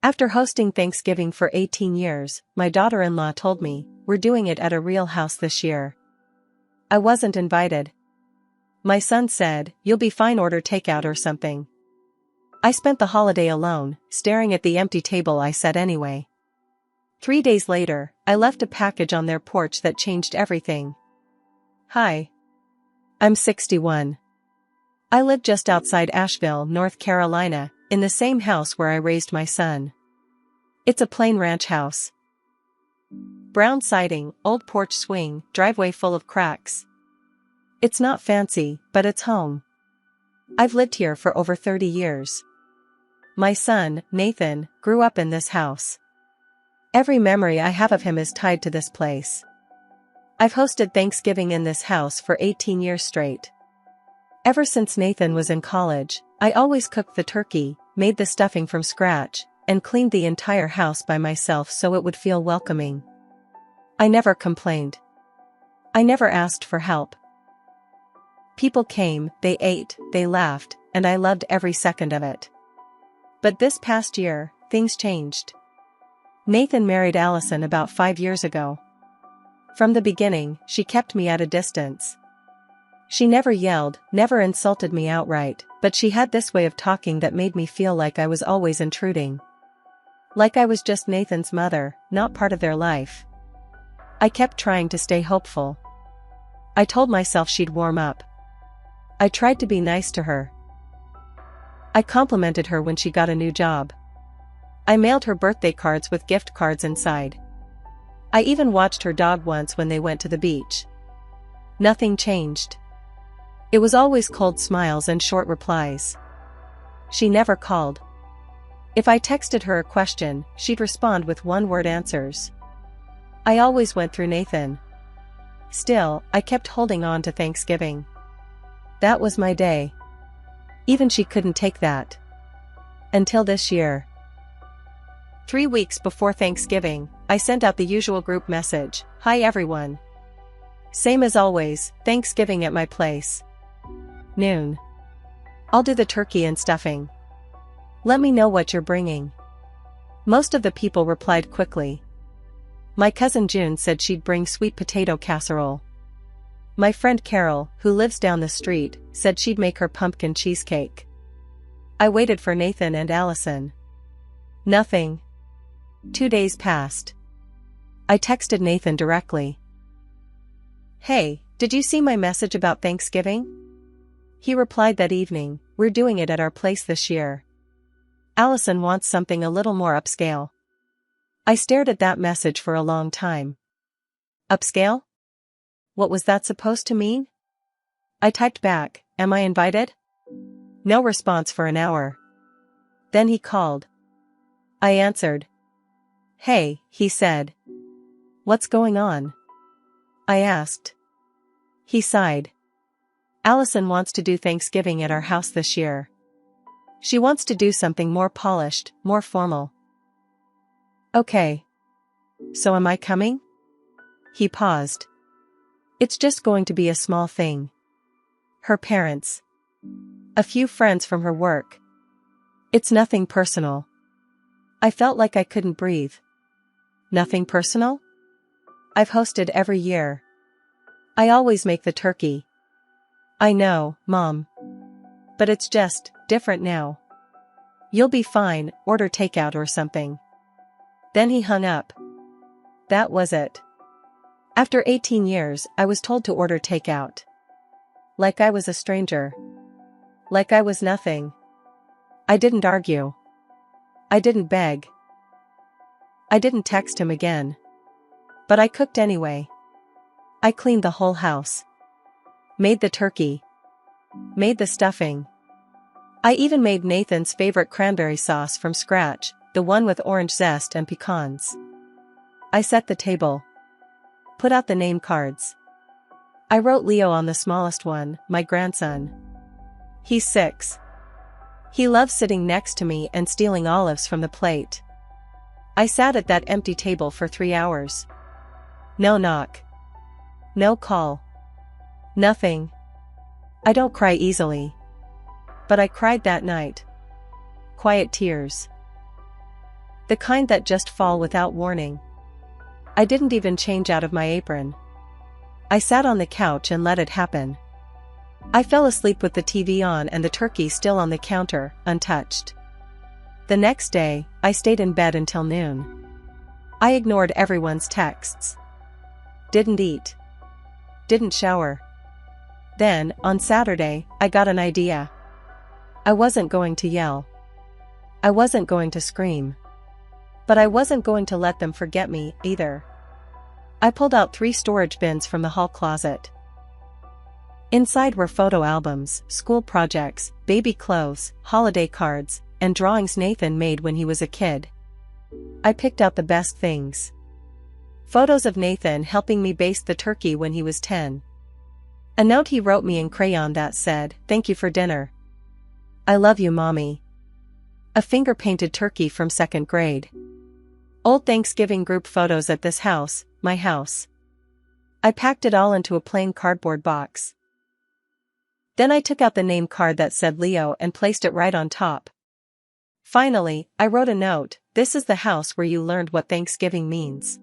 After hosting Thanksgiving for 18 years, my daughter-in-law told me, "We're doing it at a real house this year." I wasn't invited. My son said, "You'll be fine, order takeout or something." I spent the holiday alone, staring at the empty table I set anyway. 3 days later, I left a package on their porch that changed everything. Hi. I'm 61. I live just outside Asheville, North Carolina, in the same house where I raised my son. It's a plain ranch house. Brown siding, old porch swing, driveway full of cracks. It's not fancy, but it's home. I've lived here for over 30 years. My son, Nathan, grew up in this house. Every memory I have of him is tied to this place. I've hosted Thanksgiving in this house for 18 years straight. Ever since Nathan was in college, I always cooked the turkey, made the stuffing from scratch, and cleaned the entire house by myself so it would feel welcoming. I never complained. I never asked for help. People came, they ate, they laughed, and I loved every second of it. But this past year, things changed. Nathan married Allison about 5 years ago. From the beginning, she kept me at a distance. She never yelled, never insulted me outright, but she had this way of talking that made me feel like I was always intruding. Like I was just Nathan's mother, not part of their life. I kept trying to stay hopeful. I told myself she'd warm up. I tried to be nice to her. I complimented her when she got a new job. I mailed her birthday cards with gift cards inside. I even watched her dog once when they went to the beach. Nothing changed. It was always cold smiles and short replies. She never called. If I texted her a question, she'd respond with one-word answers. I always went through Nathan. Still, I kept holding on to Thanksgiving. That was my day. Even she couldn't take that. Until this year. 3 weeks before Thanksgiving, I sent out the usual group message, "Hi everyone. Same as always, Thanksgiving at my place. Noon. I'll do the turkey and stuffing. Let me know what you're bringing." Most of the people replied quickly. My cousin June said she'd bring sweet potato casserole. My friend Carol, who lives down the street, said she'd make her pumpkin cheesecake. I waited for Nathan and Allison. Nothing. 2 days passed. I texted Nathan directly. "Hey, did you see my message about Thanksgiving?" He replied that evening, "We're doing it at our place this year. Allison wants something a little more upscale." I stared at that message for a long time. Upscale? What was that supposed to mean? I typed back, "Am I invited?" No response for an hour. Then he called. I answered. "Hey," he said. "What's going on?" I asked. He sighed. "Allison wants to do Thanksgiving at our house this year. She wants to do something more polished, more formal." "Okay. So am I coming?" He paused. "It's just going to be a small thing. Her parents. A few friends from her work. It's nothing personal." I felt like I couldn't breathe. Nothing personal? I've hosted every year. I always make the turkey. I know, Mom. But it's just different now. You'll be fine, order takeout or something. Then he hung up. That was it. After 18 years, I was told to order takeout. Like I was a stranger. Like I was nothing. I didn't argue. I didn't beg. I didn't text him again. But I cooked anyway. I cleaned the whole house. Made the turkey. Made the stuffing. I even made Nathan's favorite cranberry sauce from scratch, the one with orange zest and pecans. I set the table. Put out the name cards. I wrote Leo on the smallest one, my grandson. He's 6. He loves sitting next to me and stealing olives from the plate. I sat at that empty table for 3 hours. No knock. No call. Nothing. I don't cry easily. But I cried that night. Quiet tears. The kind that just fall without warning. I didn't even change out of my apron. I sat on the couch and let it happen. I fell asleep with the TV on and the turkey still on the counter, untouched. The next day, I stayed in bed until noon. I ignored everyone's texts. Didn't eat. Didn't shower. Then, on Saturday, I got an idea. I wasn't going to yell. I wasn't going to scream. But I wasn't going to let them forget me, either. I pulled out 3 storage bins from the hall closet. Inside were photo albums, school projects, baby clothes, holiday cards, and drawings Nathan made when he was a kid. I picked out the best things. Photos of Nathan helping me baste the turkey when he was 10. A note he wrote me in crayon that said, "Thank you for dinner. I love you, Mommy." A finger-painted turkey from 2nd grade. Old Thanksgiving group photos at this house, my house. I packed it all into a plain cardboard box. Then I took out the name card that said Leo and placed it right on top. Finally, I wrote a note, "This is the house where you learned what Thanksgiving means.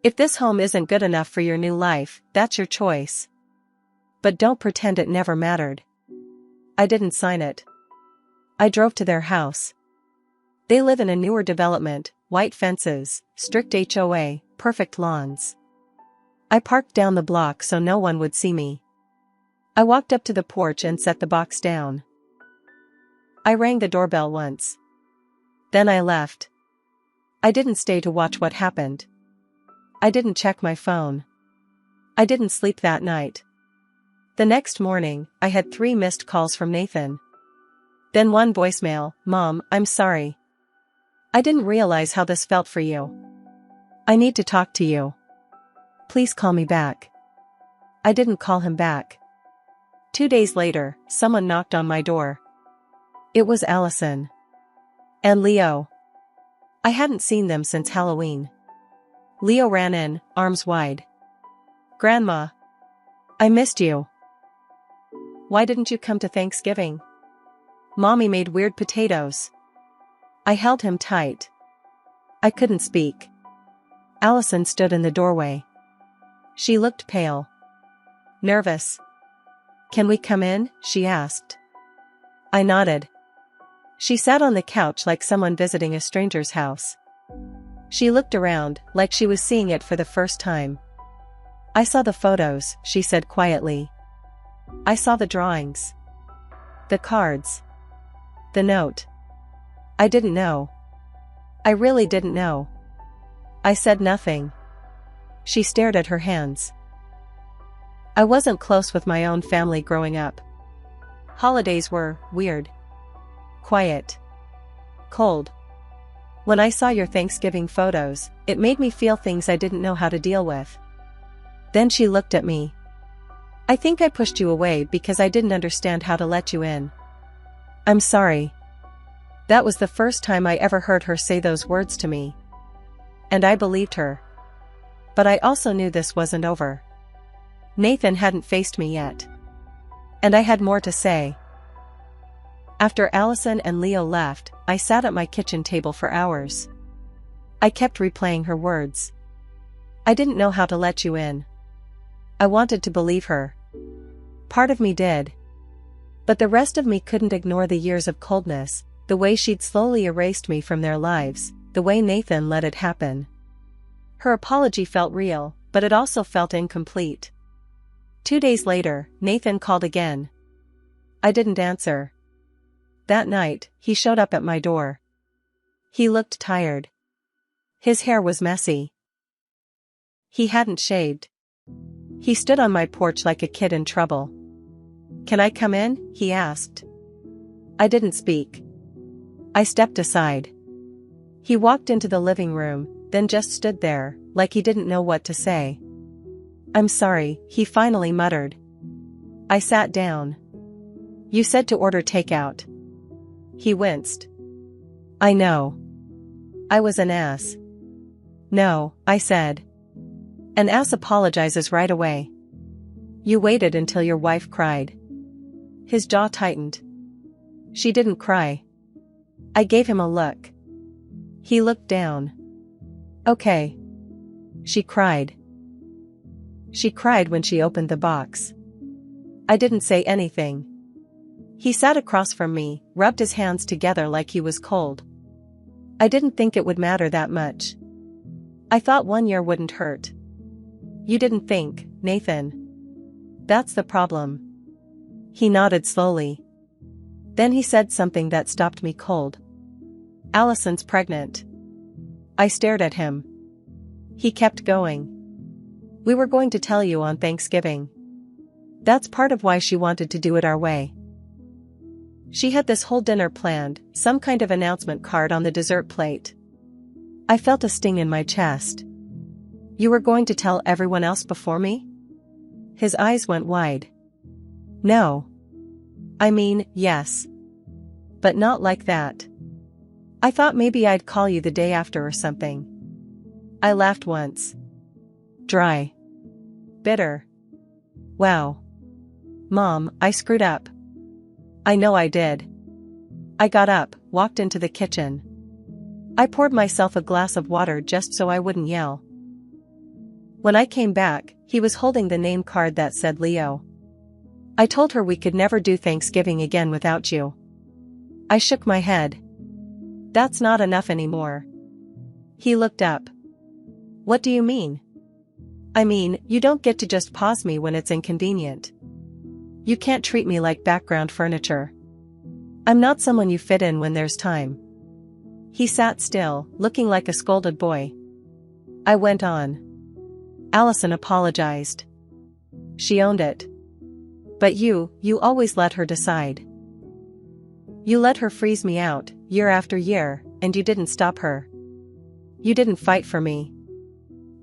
If this home isn't good enough for your new life, that's your choice. But don't pretend it never mattered." I didn't sign it. I drove to their house. They live in a newer development, white fences, strict HOA, perfect lawns. I parked down the block so no one would see me. I walked up to the porch and set the box down. I rang the doorbell once. Then I left. I didn't stay to watch what happened. I didn't check my phone. I didn't sleep that night. The next morning, I had 3 missed calls from Nathan. Then 1 voicemail, "Mom, I'm sorry. I didn't realize how this felt for you. I need to talk to you. Please call me back." I didn't call him back. 2 days later, someone knocked on my door. It was Allison. And Leo. I hadn't seen them since Halloween. Leo ran in, arms wide. "Grandma. I missed you. Why didn't you come to Thanksgiving? Mommy made weird potatoes." I held him tight. I couldn't speak. Allison stood in the doorway. She looked pale. Nervous. "Can we come in?" she asked. I nodded. She sat on the couch like someone visiting a stranger's house. She looked around, like she was seeing it for the first time. "I saw the photos," she said quietly. "I saw the drawings. The cards. The note. I didn't know. I really didn't know." I said nothing. She stared at her hands. I wasn't close with my own family growing up. Holidays were weird. Quiet. Cold. When I saw your Thanksgiving photos, it made me feel things I didn't know how to deal with. Then she looked at me. "I think I pushed you away because I didn't understand how to let you in. I'm sorry." That was the first time I ever heard her say those words to me. And I believed her. But I also knew this wasn't over. Nathan hadn't faced me yet. And I had more to say. After Allison and Leo left, I sat at my kitchen table for hours. I kept replaying her words. "I didn't know how to let you in." I wanted to believe her. Part of me did. But the rest of me couldn't ignore the years of coldness, the way she'd slowly erased me from their lives, the way Nathan let it happen. Her apology felt real, but it also felt incomplete. 2 days later, Nathan called again. I didn't answer. That night, he showed up at my door. He looked tired. His hair was messy. He hadn't shaved. He stood on my porch like a kid in trouble. "Can I come in?" he asked. I didn't speak. I stepped aside. He walked into the living room, then just stood there, like he didn't know what to say. "I'm sorry," he finally muttered. I sat down. "You said to order takeout." He winced. "I know. I was an ass." "No," I said. "An ass apologizes right away. You waited until your wife cried." His jaw tightened. "She didn't cry." I gave him a look. He looked down. Okay. She cried. She cried when she opened the box. I didn't say anything. He sat across from me, rubbed his hands together like he was cold. I didn't think it would matter that much. I thought 1 year wouldn't hurt. You didn't think, Nathan. That's the problem. He nodded slowly. Then he said something that stopped me cold. Allison's pregnant. I stared at him. He kept going. We were going to tell you on Thanksgiving. That's part of why she wanted to do it our way. She had this whole dinner planned, some kind of announcement card on the dessert plate. I felt a sting in my chest. You were going to tell everyone else before me? His eyes went wide. No. I mean, yes. But not like that. I thought maybe I'd call you the day after or something. I laughed once. Dry. Bitter. Wow. Mom, I screwed up. I know I did. I got up, walked into the kitchen. I poured myself a glass of water just so I wouldn't yell. When I came back, he was holding the name card that said Leo. I told her we could never do Thanksgiving again without you. I shook my head. That's not enough anymore. He looked up. What do you mean? I mean, you don't get to just pause me when it's inconvenient. You can't treat me like background furniture. I'm not someone you fit in when there's time. He sat still, looking like a scolded boy. I went on. Allison apologized. She owned it. But you always let her decide. You let her freeze me out, year after year, and you didn't stop her. You didn't fight for me.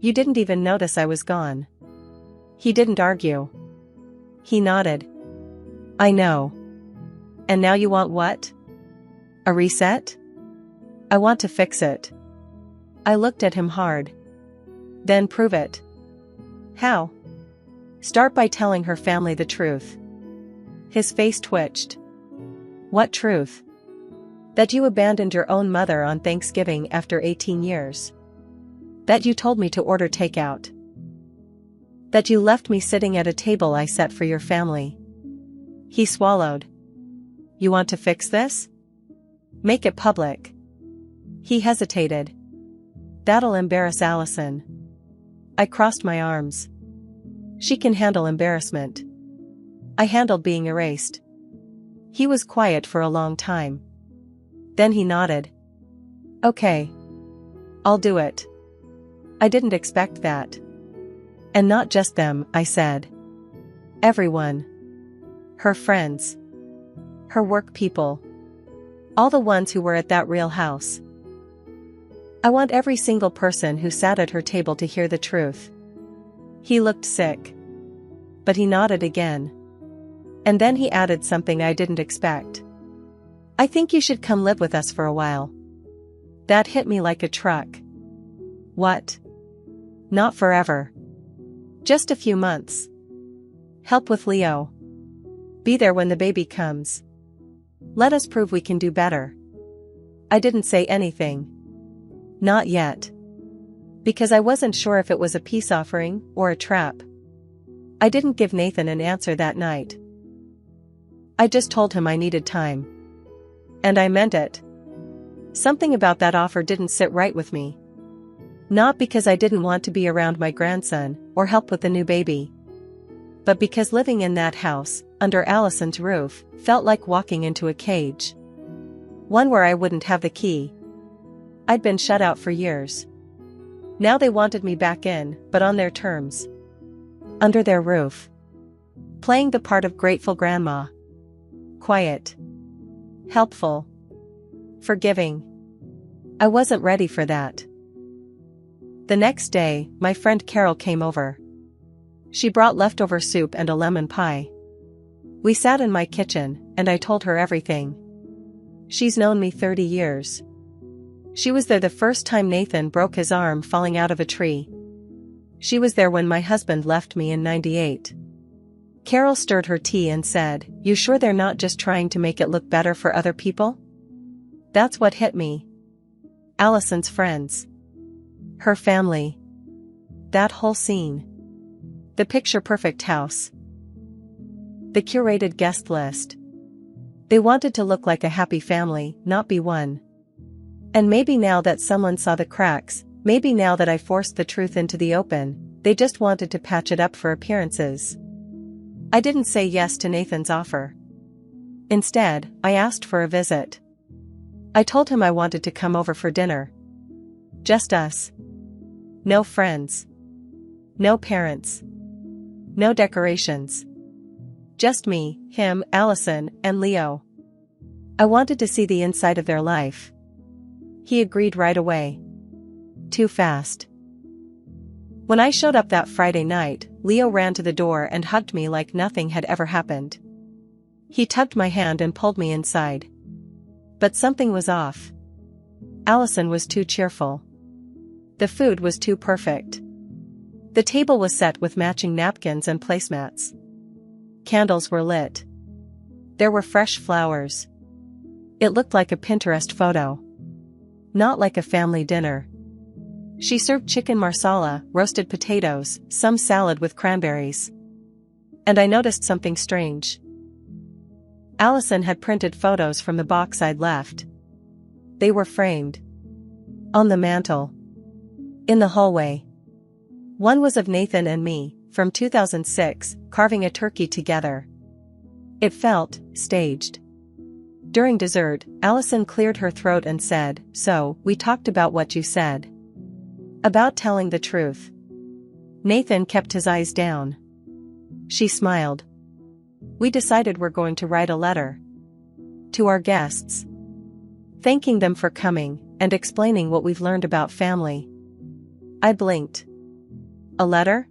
You didn't even notice I was gone. He didn't argue. He nodded. I know. And now you want what? A reset? I want to fix it. I looked at him hard. Then prove it. How? Start by telling her family the truth. His face twitched. What truth? That you abandoned your own mother on Thanksgiving after 18 years. That you told me to order takeout. That you left me sitting at a table I set for your family. He swallowed. You want to fix this? Make it public. He hesitated. That'll embarrass Allison. I crossed my arms. She can handle embarrassment. I handled being erased. He was quiet for a long time. Then he nodded. Okay. I'll do it. I didn't expect that. And not just them, I said. Everyone. Her friends. Her work people. All the ones who were at that real house. I want every single person who sat at her table to hear the truth. He looked sick. But he nodded again. And then he added something I didn't expect. I think you should come live with us for a while. That hit me like a truck. What? Not forever. Just a few months. Help with Leo. Be there when the baby comes. Let us prove we can do better. I didn't say anything. Not yet. Because I wasn't sure if it was a peace offering or a trap. I didn't give Nathan an answer that night. I just told him I needed time. And I meant it. Something about that offer didn't sit right with me. Not because I didn't want to be around my grandson or help with the new baby. But because living in that house, under Allison's roof, felt like walking into a cage. One where I wouldn't have the key. I'd been shut out for years. Now they wanted me back in, but on their terms. Under their roof. Playing the part of grateful grandma. Quiet. Helpful. Forgiving. I wasn't ready for that. The next day, my friend Carol came over. She brought leftover soup and a lemon pie. We sat in my kitchen, and I told her everything. She's known me 30 years. She was there the first time Nathan broke his arm falling out of a tree. She was there when my husband left me in '98. Carol stirred her tea and said, "You sure they're not just trying to make it look better for other people?" That's what hit me. Allison's friends. Her family. That whole scene. The picture-perfect house. The curated guest list. They wanted to look like a happy family, not be one. And maybe now that someone saw the cracks, maybe now that I forced the truth into the open, they just wanted to patch it up for appearances. I didn't say yes to Nathan's offer. Instead, I asked for a visit. I told him I wanted to come over for dinner. Just us. No friends. No parents. No decorations. Just me, him, Allison, and Leo. I wanted to see the inside of their life. He agreed right away. Too fast. When I showed up that Friday night, Leo ran to the door and hugged me like nothing had ever happened. He tugged my hand and pulled me inside. But something was off. Allison was too cheerful. The food was too perfect. The table was set with matching napkins and placemats. Candles were lit. There were fresh flowers. It looked like a Pinterest photo. Not like a family dinner. She served chicken marsala, roasted potatoes, some salad with cranberries. And I noticed something strange. Allison had printed photos from the box I'd left. They were framed. On the mantel. In the hallway. One was of Nathan and me, from 2006, carving a turkey together. It felt staged. During dessert, Allison cleared her throat and said, "So, we talked about what you said. About telling the truth." Nathan kept his eyes down. She smiled. "We decided we're going to write a letter. To our guests. Thanking them for coming, and explaining what we've learned about family." I blinked. "A letter?"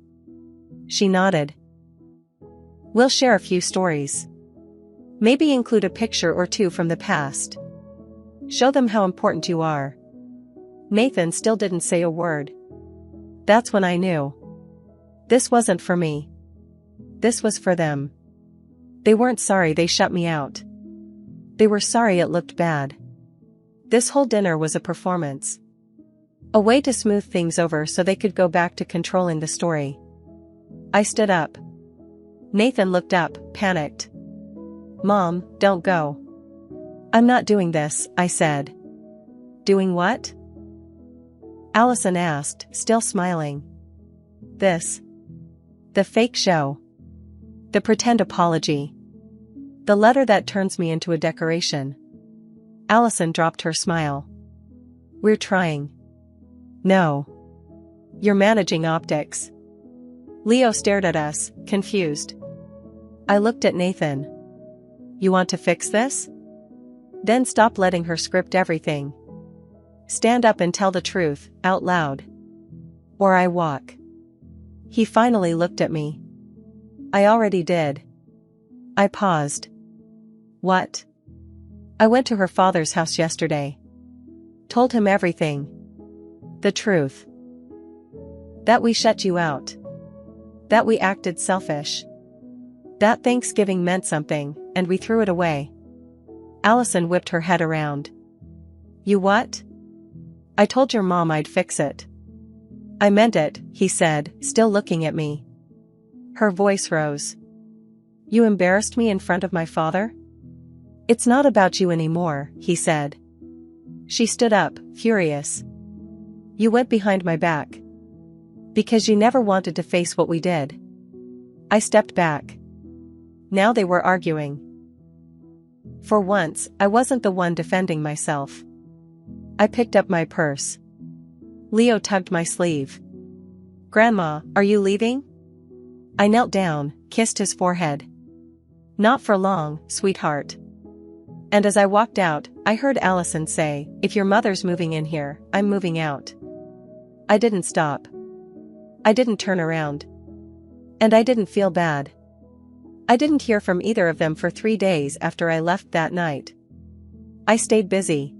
She nodded. "We'll share a few stories. Maybe include a picture or two from the past. Show them how important you are." Nathan still didn't say a word. That's when I knew. This wasn't for me. This was for them. They weren't sorry they shut me out. They were sorry it looked bad. This whole dinner was a performance. A way to smooth things over so they could go back to controlling the story. I stood up. Nathan looked up, panicked. "Mom, don't go." "I'm not doing this," I said. "Doing what?" Allison asked, still smiling. "This. The fake show. The pretend apology. The letter that turns me into a decoration." Allison dropped her smile. "We're trying." "No. You're managing optics." Leo stared at us, confused. I looked at Nathan. "You want to fix this? Then stop letting her script everything. Stand up and tell the truth, out loud. Or I walk." He finally looked at me. "I already did." I paused. "What?" "I went to her father's house yesterday. Told him everything. The truth. That we shut you out. That we acted selfish. That Thanksgiving meant something, and we threw it away." Allison whipped her head around. "You what?" "I told your mom I'd fix it." "I meant it," he said, still looking at me. Her voice rose. "You embarrassed me in front of my father?" "It's not about you anymore," he said. She stood up, furious. "You went behind my back. Because you never wanted to face what we did." I stepped back. Now they were arguing. For once, I wasn't the one defending myself. I picked up my purse. Leo tugged my sleeve. "Grandma, are you leaving?" I knelt down, kissed his forehead. "Not for long, sweetheart." And as I walked out, I heard Allison say, "If your mother's moving in here, I'm moving out." I didn't stop. I didn't turn around. And I didn't feel bad. I didn't hear from either of them for 3 days after I left that night. I stayed busy.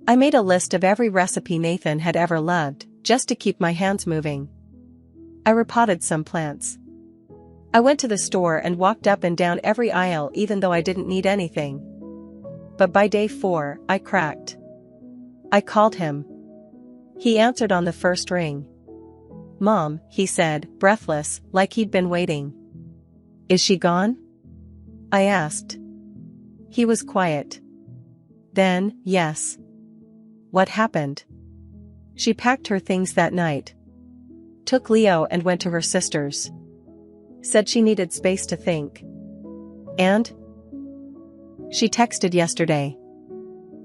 I made a list of every recipe Nathan had ever loved, just to keep my hands moving. I repotted some plants. I went to the store and walked up and down every aisle even though I didn't need anything. But by day 4, I cracked. I called him. He answered on the first ring. "Mom," he said, breathless, like he'd been waiting. "Is she gone?" I asked. He was quiet. Then, yes. What happened? She packed her things that night. Took Leo and went to her sister's. Said she needed space to think. And? She texted yesterday.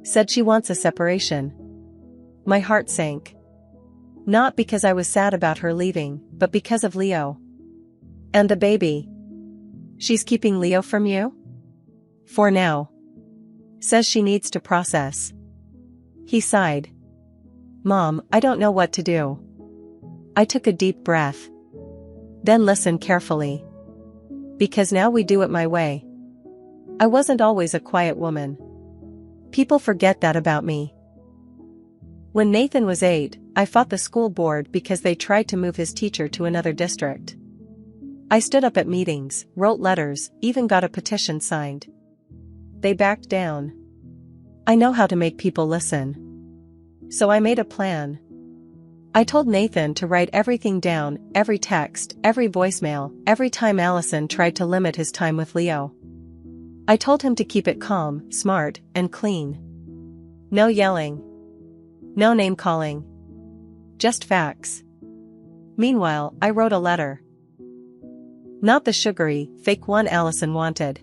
Said she wants a separation. My heart sank. Not because I was sad about her leaving, but because of Leo. And the baby. She's keeping Leo from you? For now. Says she needs to process. He sighed. Mom, I don't know what to do. I took a deep breath. Then listened carefully. Because now we do it my way. I wasn't always a quiet woman. People forget that about me. When Nathan was 8, I fought the school board because they tried to move his teacher to another district. I stood up at meetings, wrote letters, even got a petition signed. They backed down. I know how to make people listen. So I made a plan. I told Nathan to write everything down, every text, every voicemail, every time Allison tried to limit his time with Leo. I told him to keep it calm, smart, and clean. No yelling. No name calling. Just facts. Meanwhile, I wrote a letter. Not the sugary, fake one Allison wanted.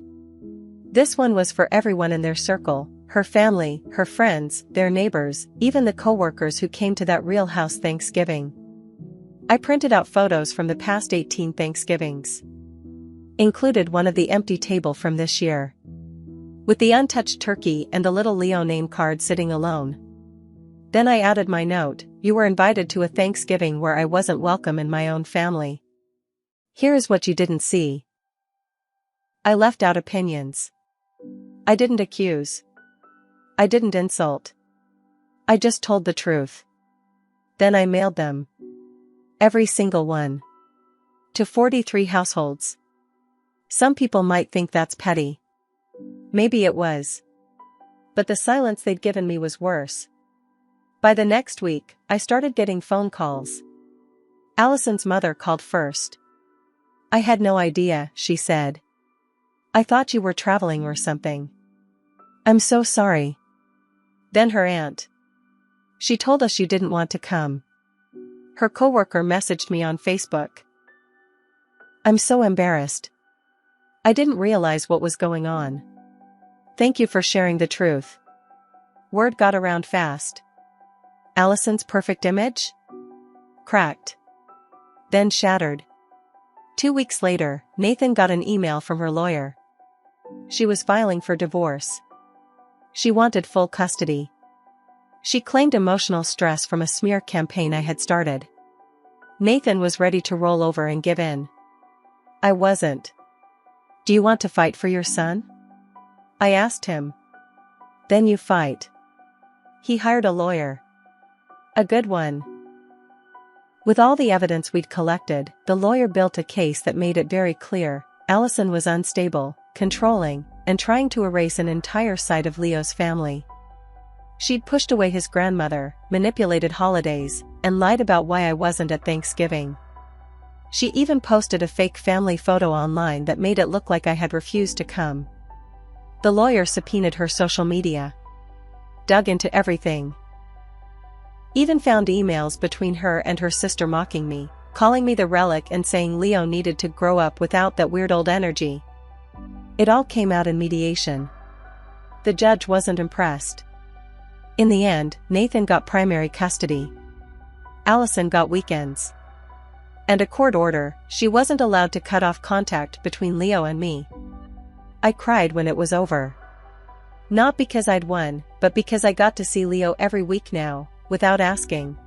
This one was for everyone in their circle, her family, her friends, their neighbors, even the coworkers who came to that Real House Thanksgiving. I printed out photos from the past 18 Thanksgivings. Included one of the empty table from this year. With the untouched turkey and the little Leo name card sitting alone. Then I added my note, "You were invited to a Thanksgiving where I wasn't welcome in my own family. Here is what you didn't see." I left out opinions. I didn't accuse. I didn't insult. I just told the truth. Then I mailed them. Every single one. To 43 households. Some people might think that's petty. Maybe it was. But the silence they'd given me was worse. By the next week, I started getting phone calls. Allison's mother called first. "I had no idea," she said. "I thought you were traveling or something. I'm so sorry." Then her aunt. "She told us you didn't want to come." Her coworker messaged me on Facebook. "I'm so embarrassed. I didn't realize what was going on. Thank you for sharing the truth." Word got around fast. Allison's perfect image? Cracked. Then shattered. 2 weeks later, Nathan got an email from her lawyer. She was filing for divorce. She wanted full custody. She claimed emotional stress from a smear campaign I had started. Nathan was ready to roll over and give in. I wasn't. "Do you want to fight for your son?" I asked him. "Then you fight." He hired a lawyer. A good one. With all the evidence we'd collected, the lawyer built a case that made it very clear Allison was unstable, controlling, and trying to erase an entire side of Leo's family. She'd pushed away his grandmother, manipulated holidays, and lied about why I wasn't at Thanksgiving. She even posted a fake family photo online that made it look like I had refused to come. The lawyer subpoenaed her social media. Dug into everything. Even found emails between her and her sister mocking me, calling me the relic and saying Leo needed to grow up without that weird old energy. It all came out in mediation. The judge wasn't impressed. In the end, Nathan got primary custody. Allison got weekends. And a court order, she wasn't allowed to cut off contact between Leo and me. I cried when it was over. Not because I'd won, but because I got to see Leo every week now, without asking.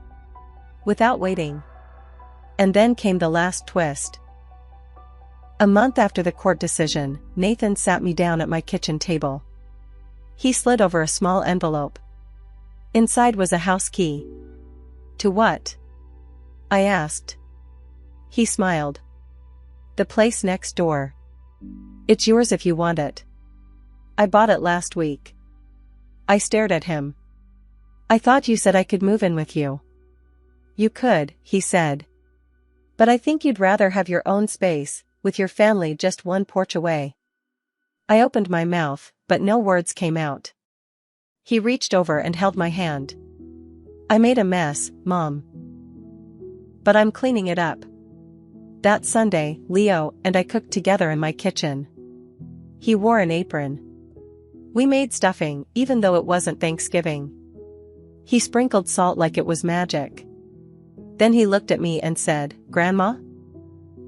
Without waiting. And then came the last twist. A month after the court decision, Nathan sat me down at my kitchen table. He slid over a small envelope. Inside was a house key. To what? I asked. He smiled. The place next door. It's yours if you want it. I bought it last week. I stared at him. I thought you said I could move in with you. You could, he said. But I think you'd rather have your own space, with your family just one porch away. I opened my mouth, but no words came out. He reached over and held my hand. I made a mess, Mom. But I'm cleaning it up. That Sunday, Leo and I cooked together in my kitchen. He wore an apron. We made stuffing, even though it wasn't Thanksgiving. He sprinkled salt like it was magic. Then he looked at me and said, "Grandma?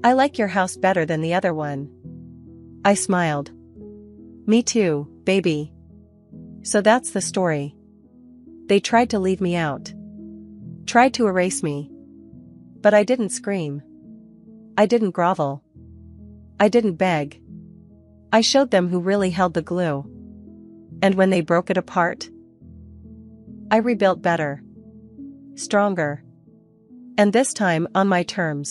I like your house better than the other one." I smiled. Me too, baby. So that's the story. They tried to leave me out. Tried to erase me. But I didn't scream. I didn't grovel. I didn't beg. I showed them who really held the glue. And when they broke it apart, I rebuilt better. Stronger. And this time on my terms.